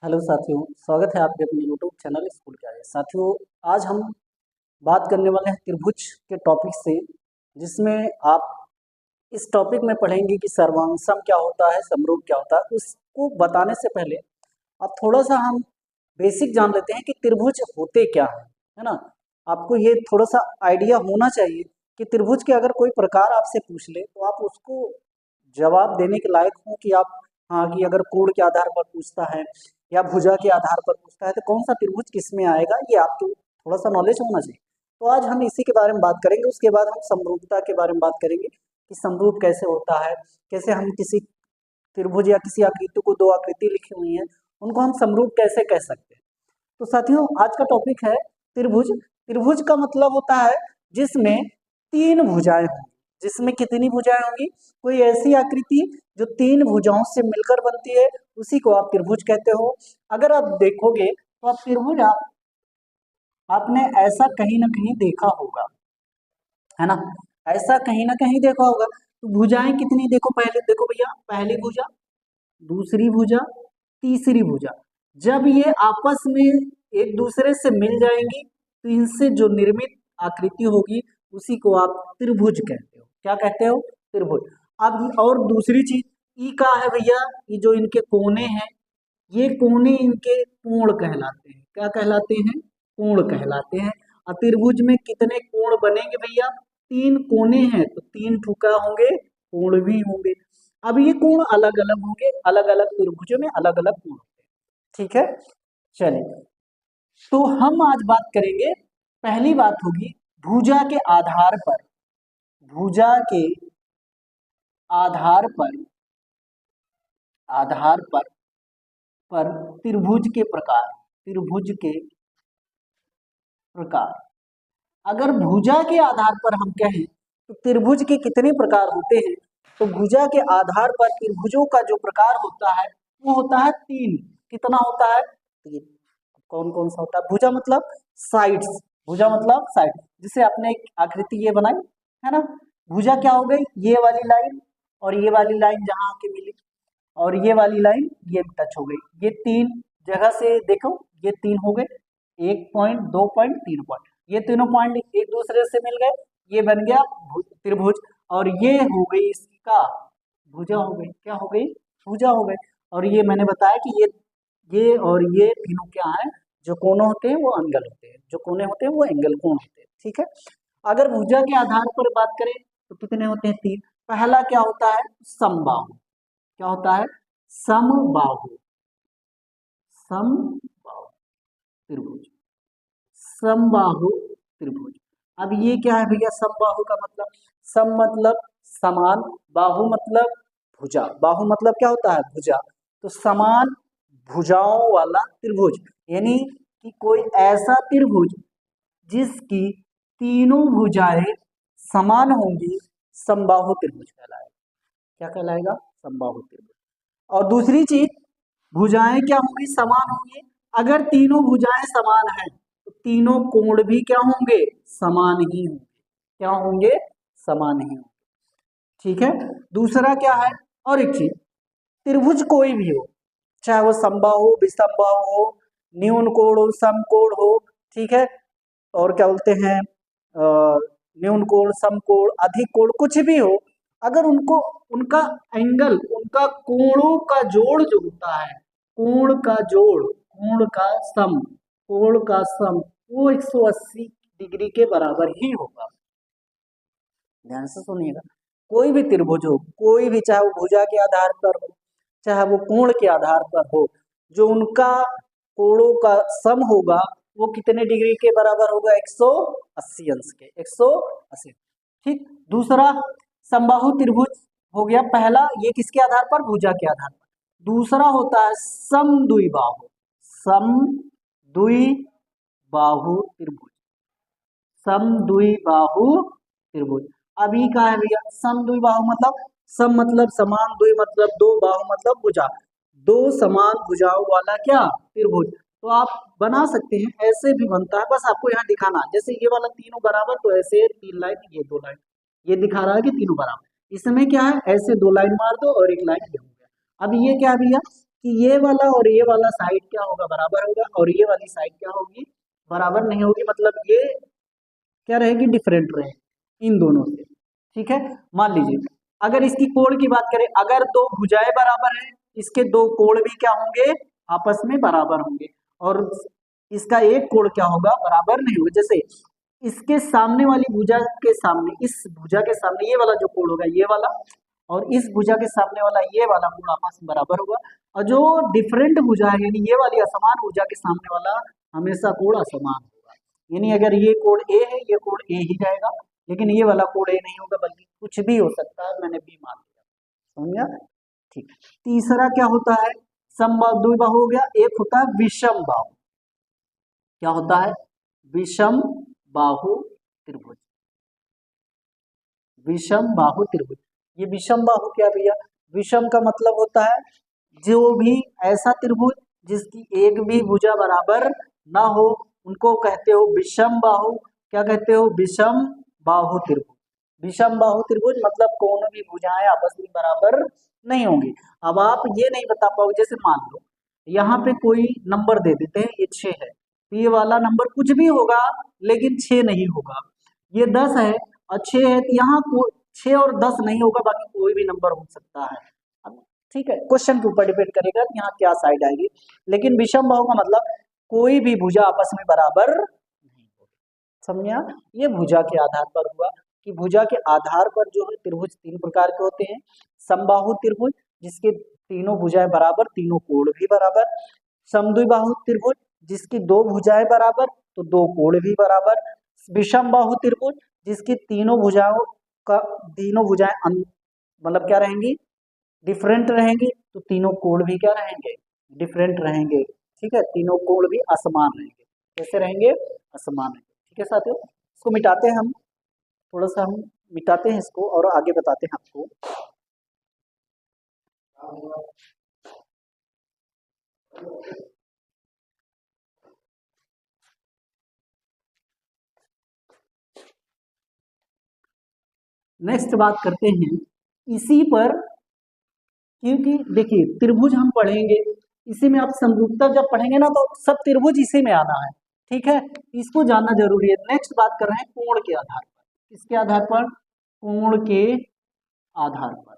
Hello साथियों, स्वागत है आपके अपने यूट्यूब चैनल स्कूल के आगे। साथियों, आज हम बात करने वाले हैं त्रिभुज के टॉपिक से, जिसमें आप इस टॉपिक में पढ़ेंगे कि सर्वांग क्या होता है, समरूप क्या होता है। उसको बताने से पहले आप थोड़ा सा हम बेसिक जान लेते हैं कि त्रिभुज होते क्या है ना। आपको ये थोड़ा सा आइडिया होना चाहिए कि त्रिभुज के अगर कोई प्रकार आपसे पूछ ले तो आप उसको जवाब देने के लायक हो कि आप, हाँ, कि अगर कोण के आधार पर पूछता है या भुजा के आधार पर पूछता है तो कौन सा त्रिभुज किस में आएगा, ये आपको थोड़ा सा नॉलेज होना चाहिए। तो आज हम इसी के बारे में बात करेंगे। उसके बाद हम समरूपता के बारे में बात करेंगे कि समरूप कैसे होता है, कैसे हम किसी त्रिभुज या किसी आकृति को, दो आकृति लिखी हुई हैं, उनको हम समरूप कैसे कह सकते हैं। तो साथियों, आज का टॉपिक है त्रिभुज। त्रिभुज का मतलब होता है जिसमें तीन भुजाएं होंगी। जिसमें कितनी भुजाएं होंगी? कोई ऐसी आकृति जो तीन भुजाओं से मिलकर बनती है, उसी को आप त्रिभुज कहते हो। अगर आप देखोगे तो आप त्रिभुज आपने ऐसा कहीं ना कहीं देखा होगा, है ना। ऐसा कहीं ना कहीं देखा होगा। तो भुजाएं कितनी देखो, पहले देखो भैया, पहली भुजा, दूसरी भुजा, तीसरी भुजा। जब ये आपस में एक दूसरे से मिल जाएंगी तो इनसे जो निर्मित आकृति होगी उसी को आप त्रिभुज कहते हो। क्या कहते हो? त्रिभुज। अब और दूसरी चीज ई का है भैया, ये जो इनके कोने हैं, ये कोने इनके कोण कहलाते हैं। क्या कहलाते हैं? कोण कहलाते हैं। और त्रिभुज में कितने कोण बनेंगे भैया? तीन कोने हैं तो तीन ठुका होंगे, कोण भी होंगे। अब ये कोण अलग अलग होंगे, अलग अलग त्रिभुजों में अलग अलग कोण होंगे। ठीक है, चलिए। तो हम आज बात करेंगे, पहली बात होगी भुजा के आधार पर। भुजा के आधार पर, आधार पर त्रिभुज के प्रकार। त्रिभुज के प्रकार। अगर भुजा के आधार पर हम कहें तो त्रिभुज के कितने प्रकार होते हैं, तो भुजा के आधार पर त्रिभुजों का जो प्रकार होता है वो होता है तीन। कितना होता है? तीन। कौन कौन सा होता है? भुजा मतलब साइड्स। भुजा मतलब साइड। जिसे आपने एक आकृति ये बनाई है ना, भुजा क्या हो गई? ये वाली लाइन और ये वाली लाइन जहां आके मिली, और ये वाली लाइन ये टच हो गई। ये तीन जगह से देखो, ये तीन हो गए, एक पॉइंट, दो पॉइंट, तीन पॉइंट। ये तीनों पॉइंट एक दूसरे से मिल गए, ये बन गया त्रिभुज। और ये हो गई इसका भुजा हो गई। क्या हो गई? भुजा हो गई। और ये मैंने बताया कि ये और ये तीनों क्या है? जो कोने होते हैं वो एंगल होते हैं, जो कोने होते हैं वो एंगल कोण होते हैं। ठीक है। अगर भुजा के आधार पर बात करें तो कितने होते हैं? तीन। पहला क्या होता है? समबाहु। क्या होता है? समबाहु। समबाहु त्रिभुज। समबाहु त्रिभुज। अब ये क्या है भैया? समबाहु का मतलब, सम मतलब समान, बाहु मतलब भुजा। बाहु मतलब क्या होता है? भुजा। तो समान भुजाओं वाला त्रिभुज, यानी कि कोई ऐसा त्रिभुज जिसकी तीनों भुजाएं समान होंगी, समबाहु त्रिभुज कहलाएगा। क्या कहलाएगा? समबाहु त्रिभुज। और दूसरी चीज, भुजाएं क्या होंगी? समान होंगी। अगर तीनों भुजाएं समान हैं तो तीनों कोण भी क्या होंगे? समान ही होंगे। क्या होंगे? समान ही होंगे। ठीक है। दूसरा क्या है? और एक चीज, त्रिभुज कोई भी हो, चाहे वो समबाहु हो, विषमबाहु हो, न्यून कोण हो, समकोण हो, ठीक है, और क्या बोलते हैं, न्यून कोण, समकोण, अधिक कोण, कुछ भी हो, अगर उनको, उनका एंगल, उनका कोणों का जोड़ जो होता है, कोण का जोड़, कोण का सम वो 180 डिग्री के बराबर ही होगा। ध्यान से सुनिएगा। कोई भी त्रिभुज हो, कोई भी, चाहे वो भुजा के आधार पर हो, चाहे वो कोण के आधार पर हो, जो उनका कोणों का सम होगा वो कितने डिग्री के बराबर होगा? 180 अंश के। 180। ठीक। दूसरा, समबाहु त्रिभुज हो गया पहला, ये किसके आधार पर? भुजा के आधार पर। दूसरा होता है समद्विबाहु। समद्विबाहु त्रिभुज। समद्विबाहु त्रिभुज। अभी का है भैया? समद्विबाहु मतलब, सम मतलब समान, द्वि मतलब दो, बाहु मतलब भुजा, दो समान भुजाओं वाला क्या? त्रिभुज। तो आप बना सकते हैं, ऐसे भी बनता है, बस आपको यहाँ दिखाना, जैसे ये वाला तीनों बराबर, तो ऐसे तीन लाइन, ये दो लाइन, ये दिखा रहा है कि तीनों बराबर। इसमें क्या है? ऐसे दो लाइन मार दो और एक लाइन ये हो गया। अब ये क्या है भैया? कि ये वाला और ये वाला साइड क्या होगा, बराबर होगा, और ये वाली साइड क्या होगी, बराबर नहीं होगी, मतलब ये क्या रहेगी, डिफरेंट रहेगी इन दोनों से। ठीक है, मान लीजिए अगर इसकी कोण की बात करें, अगर दो भुजाएं बराबर है, इसके दो कोण भी क्या होंगे, आपस में बराबर होंगे, और इसका एक कोण क्या होगा, बराबर नहीं होगा। जैसे इसके सामने वाली भुजा के सामने, इस भुजा के सामने ये वाला जो कोण होगा, ये वाला, और इस भुजा के सामने वाला ये वाला कोण आपस में बराबर होगा, और जो डिफरेंट भुजा है यानी ये वाली असमान भुजा के सामने वाला हमेशा कोण असमान होगा। यानी अगर ये कोण ए है, ये कोण ए ही जाएगा, लेकिन ये वाला कोण ए नहीं होगा, बल्कि कुछ भी हो सकता है, मैंने बी मान लिया। समझ गया? ठीक। तीसरा क्या होता है, समबाहु द्विबाहु हो गया, एक होता है विषम बाहु। क्या होता है, विषम बाहु त्रिभुज। विषम बाहु त्रिभुज, ये विषम बाहु क्या भैया, विषम का मतलब होता है जो भी ऐसा त्रिभुज जिसकी एक भी भुजा बराबर ना हो, उनको कहते हो विषम बाहु। क्या कहते हो, विषम बाहु त्रिभुज। विषम बाहु त्रिभुज मतलब कोनो भी भुजाएं आपस में बराबर नहीं होंगी। अब आप ये नहीं बता पाओगे, जैसे मान लो यहाँ पे कोई नंबर दे देते हैं, ये 6 है, तो ये वाला नंबर कुछ भी होगा लेकिन 6 नहीं होगा। ये 10 है और 6 है, तो यहाँ 6 और 10 नहीं होगा, बाकी कोई भी नंबर हो सकता है। अब ठीक है, क्वेश्चन के ऊपर डिपेंड करेगा कि यहाँ क्या साइड आएगी, लेकिन विषम बाहु का मतलब कोई भी भुजा आपस में बराबर नहीं होगी। समझा? ये भुजा के आधार पर हुआ कि भुजा के आधार पर जो है त्रिभुज 3 प्रकार के होते हैं। समबाहु त्रिभुज जिसके तीनों भुजाएं बराबर, तीनों कोण भी बराबर। समद्विबाहु त्रिभुज जिसकी 2 भुजाएं बराबर तो 2 कोण भी बराबर। विषम बाहु त्रिभुज जिसकी तीनों भुजाओं का तीनों भुजाएं मतलब क्या रहेंगी, डिफरेंट रहेंगी, तो तीनों कोण भी क्या रहेंगे, डिफरेंट रहेंगे। ठीक है, तीनों कोण भी असमान रहेंगे। कैसे रहेंगे, असमान रहेंगे। ठीक है साथियों, इसको मिटाते हैं हम, थोड़ा सा हम मिटाते हैं इसको और आगे बताते हैं आपको। नेक्स्ट बात करते हैं इसी पर, क्योंकि देखिए त्रिभुज हम पढ़ेंगे, इसी में आप समरूपता जब पढ़ेंगे ना, तो सब त्रिभुज इसी में आना है। ठीक है, इसको जानना जरूरी है। नेक्स्ट बात कर रहे हैं कोण के आधार पर। किसके आधार पर, कोण के आधार पर।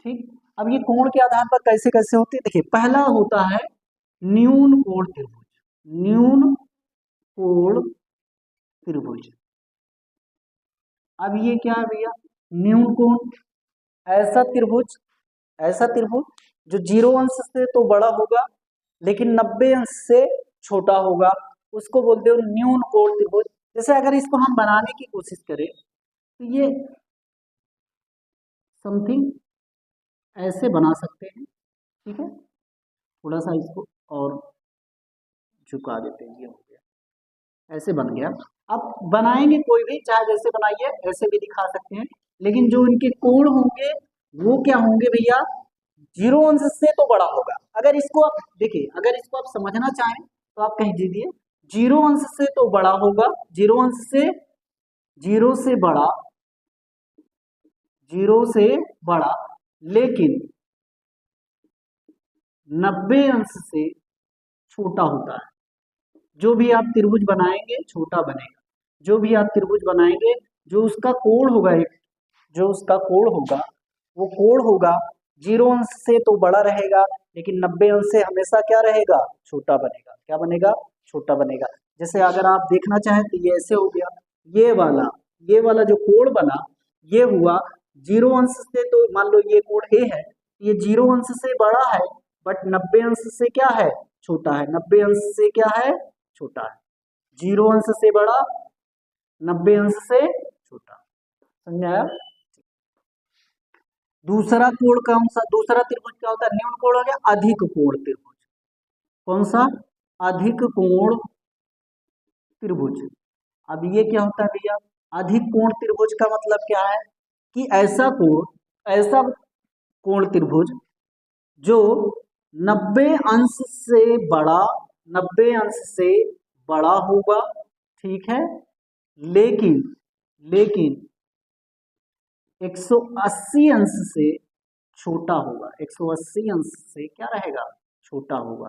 ठीक, अब ये कोण के आधार पर कैसे कैसे होते हैं, देखिए पहला होता है न्यून कोण त्रिभुज। न्यून कोण त्रिभुज, अब ये क्या है भैया, न्यून कोण, ऐसा त्रिभुज, ऐसा त्रिभुज जो 0 अंश से तो बड़ा होगा लेकिन 90 अंश से छोटा होगा, उसको बोलते हो न्यून कोण त्रिभुज। जैसे अगर इसको हम बनाने की कोशिश करें तो ये समथिंग ऐसे बना सकते हैं। ठीक है, थोड़ा सा इसको और झुका देते हैं, ये हो गया, ऐसे बन गया। अब बनाएंगे कोई भी, चाहे जैसे बनाइए ऐसे भी दिखा सकते हैं, लेकिन जो इनके कोण होंगे वो क्या होंगे भैया, 0 अंश से तो बड़ा होगा। अगर इसको आप देखिए, अगर इसको आप समझना चाहें तो आप कह दीजिए 0 अंश से तो बड़ा होगा, 0 अंश से, 0 से बड़ा, 0 से बड़ा, लेकिन 90 अंश से छोटा होता है। जो भी आप त्रिभुज बनाएंगे छोटा बनेगा, जो भी आप त्रिभुज बनाएंगे, जो उसका कोण होगा, एक जो उसका कोण होगा वो कोण होगा 0 अंश से तो बड़ा रहेगा, लेकिन 90 अंश से हमेशा क्या रहेगा, छोटा बनेगा। क्या बनेगा, छोटा बनेगा। जैसे अगर आप देखना चाहें तो ये ऐसे हो गया, ये वाला जो कोण बना ये हुआ 0 अंश से, तो मान लो ये कोण ए है, ये 0 अंश से बड़ा है, बट 90 अंश से क्या है, छोटा है। 90 अंश से क्या है, छोटा है। 0 अंश से बड़ा, 90 अंश से छोटा। समझाया? दूसरा कोण कौन सा, दूसरा त्रिभुज क्या होता है, न्यून कोण हो गया, अधिक कोण त्रिभुज। कौन सा, अधिक कोण त्रिभुज। अब ये क्या होता है भैया, अधिक कोण त्रिभुज का मतलब क्या है कि ऐसा कोण त्रिभुज जो 90 अंश से बड़ा, 90 अंश से बड़ा होगा। ठीक है, लेकिन 180 अंश से छोटा होगा, 180 अंश से क्या रहेगा, छोटा होगा।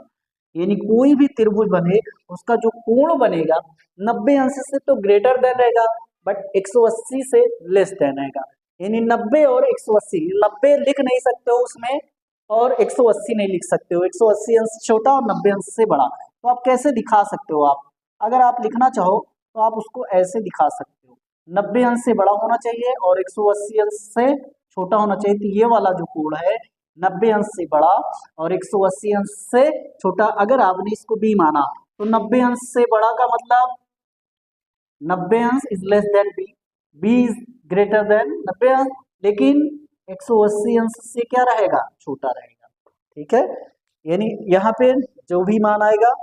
यानी कोई भी त्रिभुज बने उसका जो कोण बनेगा 90 अंश से तो ग्रेटर देन रहेगा, बट 180 से लेस देन रहेगा। यानी 90 और 180, 90 लिख नहीं सकते हो उसमें और 180 नहीं लिख सकते हो, 180 अंश छोटा और 90 अंश से बड़ा। तो आप कैसे दिखा सकते हो, आप अगर आप लिखना चाहो तो आप उसको ऐसे दिखा सकते हो, 90 अंश से बड़ा होना चाहिए और 180 अंश से छोटा होना चाहिए। तो ये वाला जो कोण है 90 अंश से बड़ा और 180 अंश से छोटा, अगर आपने इसको बी माना तो 90 अंश से बड़ा का मतलब 90 अंश is less than B, B is greater than 90 अंश, लेकिन 180 अंश से क्या रहेगा, छोटा रहेगा। ठीक है, यानी यहाँ पे जो भी मान आएगा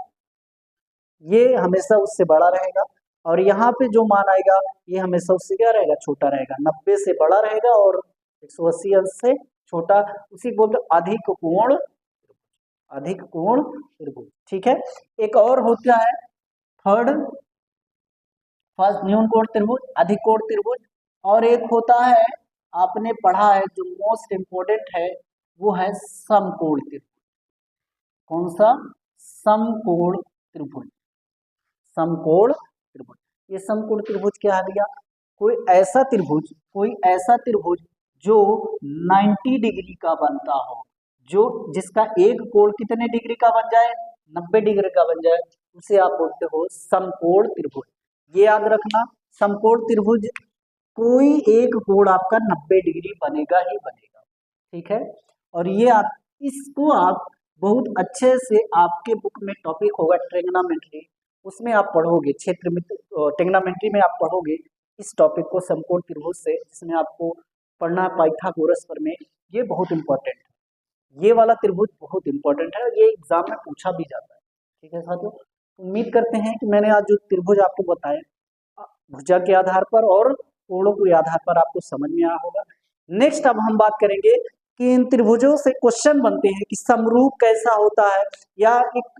ये हमेशा उससे बड़ा रहेगा और यहाँ पे जो मान आएगा ये हमेशा उससे क्या रहेगा, छोटा रहेगा। 90 से बड़ा रहेगा और 180 अंश से छोटा, उसी को बोलते अधिक कोण, अधिक कोण त्रिभुज। ठीक है, एक और होता है थर्ड, फर्स्ट न्यून कोण त्रिभुज, अधिक कोण त्रिभुज, और एक होता है आपने पढ़ा है जो मोस्ट इंपोर्टेंट है वो है समकोण त्रिभुज। कौन सा, समकोण त्रिभुज, समकोण त्रिभुज। ये समकोण त्रिभुज क्या दिया, कोई ऐसा त्रिभुज, कोई ऐसा त्रिभुज जो 90 डिग्री का बनता हो, जो जिसका एक कोण कितने डिग्री का बन जाए, 90 डिग्री का बन जाए, उसे आप बोलते हो समकोण त्रिभुज। ये याद रखना, समकोण त्रिभुज कोई एक कोण आपका 90 डिग्री बनेगा ही बनेगा। ठीक है, और ये आप इसको आप बहुत अच्छे से, आपके बुक में टॉपिक होगा ट्रिग्नोमेट्री, उसमें आप पढ़ोगे, क्षेत्र में ट्रिग्नोमेट्री में आप पढ़ोगे इस टॉपिक को समकोण त्रिभुज से, जिसमें आपको पढ़ना है पाइथागोरस प्रमेय। ये बहुत इंपॉर्टेंट है, ये वाला त्रिभुज बहुत इंपॉर्टेंट है, ये एग्जाम में पूछा भी जाता है। ठीक है साथियों, उम्मीद करते हैं कि मैंने आज जो त्रिभुज आपको बताए भुजा के आधार पर और कोणों के आधार पर आपको समझ में आया होगा। नेक्स्ट अब हम बात करेंगे कि इन त्रिभुजों से क्वेश्चन बनते हैं कि समरूप कैसा होता है, या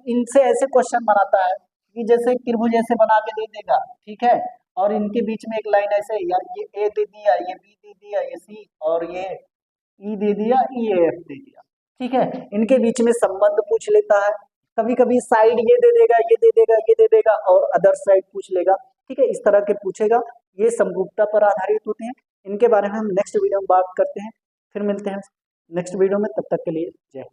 इनसे ऐसे क्वेश्चन बनाता है कि जैसे त्रिभुज ऐसे बना के दे देगा, ठीक है, और इनके बीच में एक लाइन ऐसे, या ये ए दे दिया, ये बी दे दिया, ये सी, और ये ई दे दिया, ई एफ दे दिया। ठीक है, इनके बीच में संबंध पूछ लेता है, कभी कभी साइड ये दे देगा, ये दे देगा, ये दे देगा, और अदर साइड पूछ लेगा। ठीक है, इस तरह के पूछेगा, ये समरूपता पर आधारित होते हैं। इनके बारे में हम नेक्स्ट वीडियो में बात करते हैं, फिर मिलते हैं नेक्स्ट वीडियो में, तब तक के लिए जय हिंद।